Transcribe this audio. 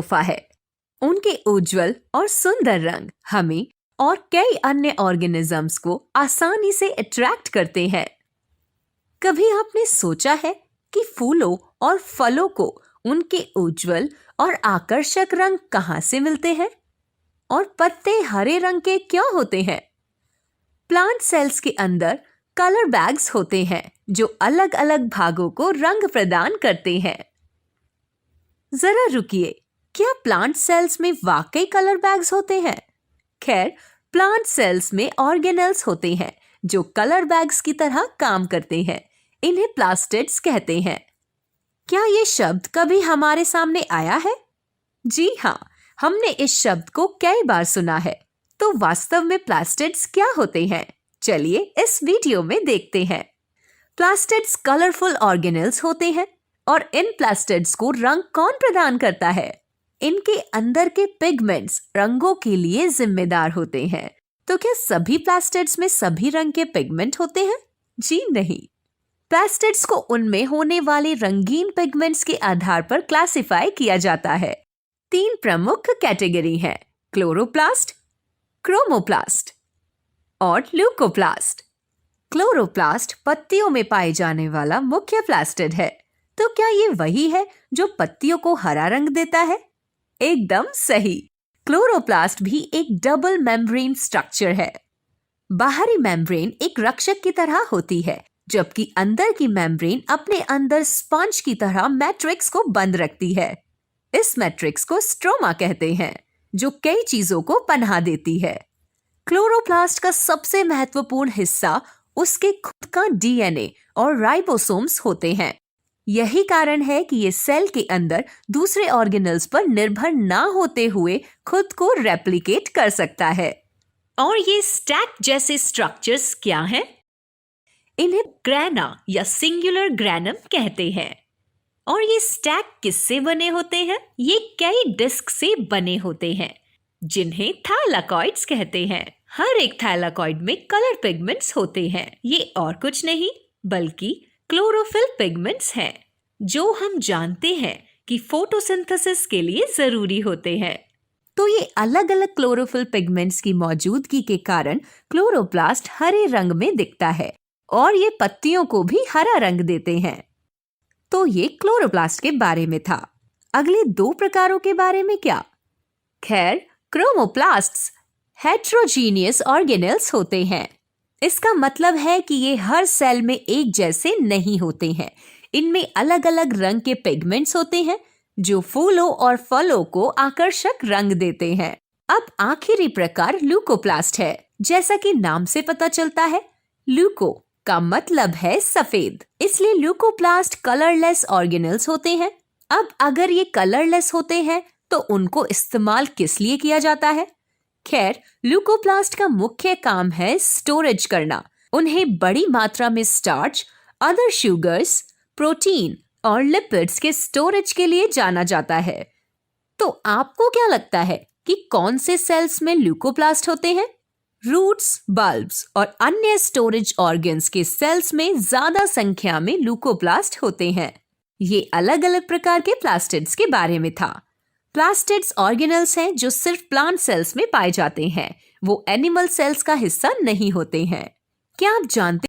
तोहफा है। उनके उज्जवल और सुंदर रंग हमें और कई अन्य ऑर्गेनिजम्स को आसानी से अट्रैक्ट करते हैं। कभी आपने सोचा है कि फूलों और फलों को उनके उज्जवल और आकर्षक रंग कहाँ से मिलते हैं? और पत्ते हरे रंग के क्यों होते हैं? प्लांट सेल्स के अंदर कलर बैग्स होते हैं जो अलग अलग भागों को रंग प्रदान करते हैं। जरा रुकिए, क्या प्लांट सेल्स में वाकई कलर बैग्स होते हैं? खैर, प्लांट सेल्स में ऑर्गेनेल्स होते हैं जो कलर बैग्स की तरह काम करते हैं। इन्हें प्लास्टिड्स कहते हैं। क्या ये शब्द कभी हमारे सामने आया है? जी हाँ, हमने इस शब्द को कई बार सुना है। तो वास्तव में प्लास्टिड्स क्या होते हैं? चलिए इस वीडियो में देखते हैं। प्लास्टिड्स कलरफुल ऑर्गेनेल्स होते हैं और इन प्लास्टिड्स को रंग कौन प्रदान करता है? इनके अंदर के पिगमेंट्स रंगों के लिए जिम्मेदार होते हैं। तो क्या सभी प्लास्टिड्स में सभी रंग के पिगमेंट होते हैं? जी नहीं। प्लास्टिड्स को उनमें होने वाले रंगीन पिगमेंट्स के आधार पर क्लासिफाई किया जाता है। 3 प्रमुख कैटेगरी हैं: क्लोरोप्लास्ट, क्रोमोप्लास्ट और ल्यूकोप्लास्ट। क्लोरोप्लास्ट पत्तियों में पाए जाने वाला मुख्य प्लास्टिड है। तो क्या ये वही है जो पत्तियों को हरा रंग देता है? एकदम सही। क्लोरोप्लास्ट भी एक डबल मेम्ब्रेन स्ट्रक्चर है। बाहरी मेम्ब्रेन एक रक्षक की तरह होती है, जबकि अंदर की मेम्ब्रेन अपने अंदर स्पंज की तरह मैट्रिक्स को बंद रखती है। इस मैट्रिक्स को स्ट्रोमा कहते हैं, जो कई चीजों को पनाह देती है। क्लोरोप्लास्ट का सबसे महत्वपूर्ण हिस्सा उसके खुद का डीएनए और राइबोसोम्स होते हैं। यही कारण है कि ये सेल के अंदर दूसरे ऑर्गेनेल्स पर निर्भर ना होते हुए खुद को रेप्लिकेट कर सकता है। और ये स्टैक जैसे स्ट्रक्चर्स क्या हैं? इन्हें ग्रैना या सिंगुलर ग्रैनम कहते हैं। और ये स्टैक किससे बने होते हैं? ये कई डिस्क से बने होते हैं, जिन्हें थैलाकॉइड्स कहते हैं। हर एक थैलाकॉइड में कलर पिगमेंट्स होते हैं। ये और कुछ नहीं बल्कि क्लोरोफिल पिगमेंट्स हैं, जो हम जानते हैं कि फोटोसिंथेसिस के लिए जरूरी होते हैं। तो ये अलग अलग क्लोरोफिल पिगमेंट्स की मौजूदगी के कारण क्लोरोप्लास्ट हरे रंग में दिखता है और ये पत्तियों को भी हरा रंग देते हैं। तो ये क्लोरोप्लास्ट के बारे में था। अगले 2 प्रकारों के बारे में क्या? खैर, क्रोमोप्लास्ट्स हेट्रोजीनियस ऑर्गेनेल्स होते हैं। इसका मतलब है कि ये हर सेल में एक जैसे नहीं होते हैं। इनमें अलग अलग रंग के पिगमेंट्स होते हैं जो फूलों और फलों को आकर्षक रंग देते हैं। अब आखिरी प्रकार ल्यूकोप्लास्ट है। जैसा कि नाम से पता चलता है, ल्यूको का मतलब है सफेद, इसलिए ल्यूकोप्लास्ट कलरलेस ऑर्गेनेल्स होते हैं। अब अगर ये कलरलेस होते हैं तो उनको इस्तेमाल किस लिए किया जाता है? खैर, ल्यूकोप्लास्ट का मुख्य काम है स्टोरेज करना। उन्हें बड़ी मात्रा में स्टार्च, अदर शुगर्स, प्रोटीन और लिपिड्स के स्टोरेज के लिए जाना जाता है। तो आपको क्या लगता है कि कौन से सेल्स में ल्यूकोप्लास्ट होते हैं? रूट्स, बल्ब्स और अन्य स्टोरेज ऑर्गन्स के सेल्स में ज्यादा संख्या में ल्यूकोप्लास्ट होते हैं। ये अलग अलग प्रकार के प्लास्टिड्स के बारे में था। प्लास्टिड्स ऑर्गेनेल्स हैं जो सिर्फ प्लांट सेल्स में पाए जाते हैं। वो एनिमल सेल्स का हिस्सा नहीं होते हैं। क्या आप जानते